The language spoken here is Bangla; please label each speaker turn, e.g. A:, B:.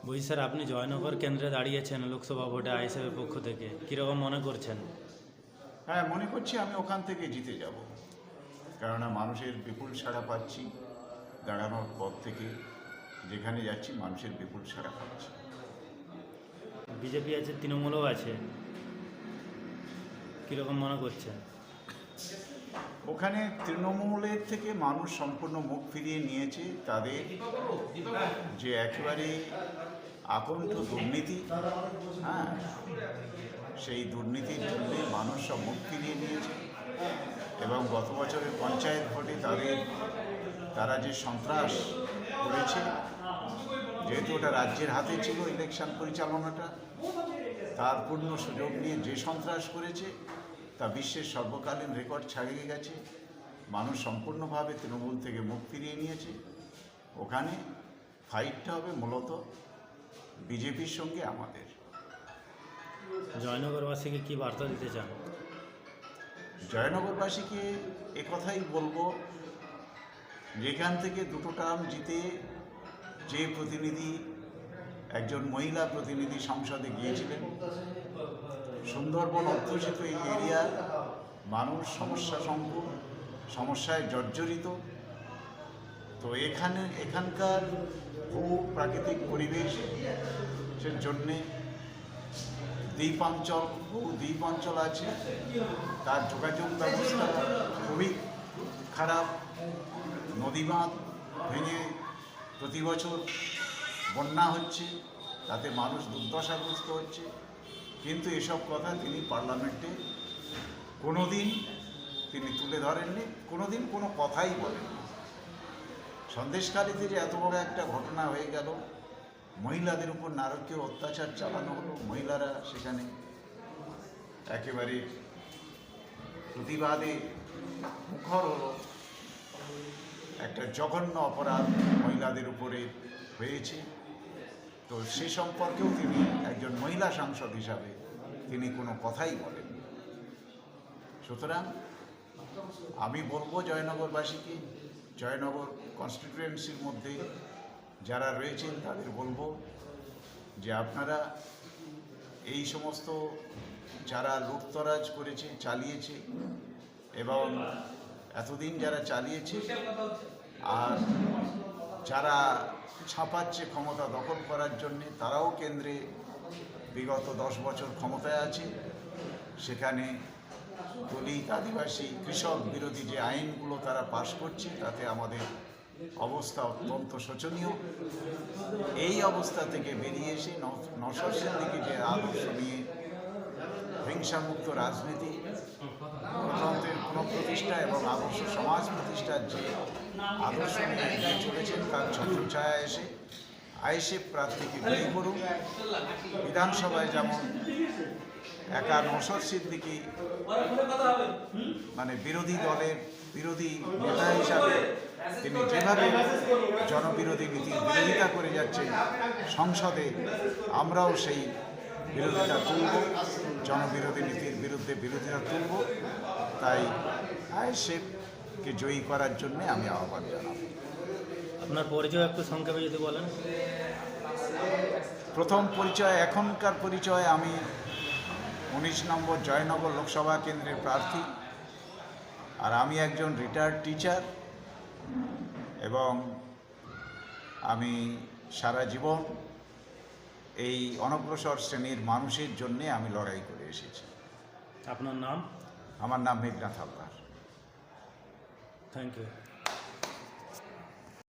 A: বলছি স্যার, আপনি জয়নগর কেন্দ্রে দাঁড়িয়েছেন লোকসভা ভোটে আইএসএফের পক্ষ থেকে, কীরকম মনে করছেন?
B: হ্যাঁ, মনে করছি আমি ওখান থেকে জিতে যাব, কেননা মানুষের বিপুল সাড়া পাচ্ছি। দাঁড়ানোর পর থেকে যেখানে যাচ্ছি মানুষের বিপুল সাড়া পাচ্ছি।
A: বিজেপি আছে, তৃণমূলও আছে, কীরকম মনে করছেন?
B: ওখানে তৃণমূলের থেকে মানুষ সম্পূর্ণ মুখ ফিরিয়ে নিয়েছে। তাদের যে একেবারে আকণ্ঠ দুর্নীতি, হ্যাঁ, সেই দুর্নীতির জন্য মানুষ সব মুখ ফিরিয়ে নিয়েছে। এবং গত বছরের পঞ্চায়েত ভোটে তারা যে সন্ত্রাস করেছে, যেহেতু ওটা রাজ্যের হাতে ছিল ইলেকশন পরিচালনাটা, তার পূর্ণ সুযোগ নিয়ে যে সন্ত্রাস করেছে তা বিশ্বের সর্বকালীন রেকর্ড ছাড়িয়ে গেছে। মানুষ সম্পূর্ণভাবে তৃণমূল থেকে মুখ ফিরিয়ে নিয়েছে। ওখানে ফাইটটা হবে মূলত বিজেপির সঙ্গে আমাদের।
A: জয়নগরবাসীকে কী বার্তা দিতে চান?
B: জয়নগরবাসীকে একথাই বলবো, যেখান থেকে দুটো টার্ম জিতে যে প্রতিনিধি, একজন মহিলা প্রতিনিধি সংসদে গিয়েছিলেন, সুন্দরবন অধ্যুষিত এই এরিয়ার মানুষ সমস্যায় জর্জরিত। তো এখানকার ভূ প্রাকৃতিক পরিবেশের জন্যে দ্বীপ অঞ্চল আছে, তার যোগাযোগ ব্যবস্থা খুবই খারাপ। নদী বাঁধ ভেঙে প্রতি বছর বন্যা হচ্ছে, তাতে মানুষ দুর্দশাগ্রস্ত হচ্ছে। কিন্তু এসব কথা তিনি পার্লামেন্টে কোনোদিন তিনি তুলে ধরেননি, কোনোদিন কোনো কথাই বলেননি। সন্দেশখালীতে যে এত বড় একটা ঘটনা হয়ে গেল, মহিলাদের উপর নারকীয় অত্যাচার চালানো হলো, মহিলারা সেখানে একেবারে প্রতিবাদে মুখর হলো। একটা জঘন্য অপরাধ মহিলাদের উপরে হয়েছে। তো সে সম্পর্কেও তিনি একজন মহিলা সাংসদ হিসাবে তিনি কোনো কথাই বলেন। সুতরাং আমি বলবো জয়নগরবাসীকে, জয়নগর কনস্টিটিউয়েন্সির মধ্যে যারা রয়েছেন তাদের বলবো যে আপনারা এই সমস্ত যারা লুটতরাজ করেছে, চালিয়েছে, এবং এতদিন যারা চালিয়েছে আর যারা ছাপাচ্ছে ক্ষমতা দখল করার জন্যে, তারাও কেন্দ্রে বিগত 10 বছর ক্ষমতায় আছে। সেখানে দলিত, আদিবাসী, কৃষক বিরোধী যে আইনগুলো তারা পাশ করছে, তাতে আমাদের অবস্থা অত্যন্ত শোচনীয়। এই অবস্থা থেকে বেরিয়ে এসে নওশাদ সিদ্দিকী যে আদর্শ নিয়ে হিংসামুক্ত রাজনীতি, গণতন্ত্রের পুনঃপ্রতিষ্ঠা এবং আদর্শ সমাজ প্রতিষ্ঠার যে আদর্শ নিয়ে এগিয়ে চলেছেন, তার ছত্রছায়া এসে আইএসএফ প্রার্থীকে জয়ী করুন। বিধানসভায় যেমন একা নওশাদ সিদ্দিকী মানে বিরোধী দলের বিরোধী নেতা হিসাবে তিনি যেভাবে জনবিরোধী নীতির বিরোধিতা করে যাচ্ছেন, সংসদে আমরাও সেই বিরোধিতা তুলব, জনবিরোধী নীতির বিরুদ্ধে বিরোধিতা তুলব। তাই আইএসএফকে জয়ী করার জন্য আমি আহ্বান জানাব।
A: আপনার পরিচয় একটু সংক্ষেপে যদি বলেন।
B: প্রথম পরিচয়, এখনকার পরিচয়, আমি 19 নম্বর জয়নগর লোকসভা কেন্দ্রের প্রার্থী। আর আমি একজন রিটায়ার্ড টিচার, এবং আমি সারা জীবন এই অনগ্রসর শ্রেণীর মানুষের জন্যে আমি লড়াই করে এসেছি।
A: আপনার নাম?
B: আমার নাম মেঘনাথ হালদার।
A: Thank you.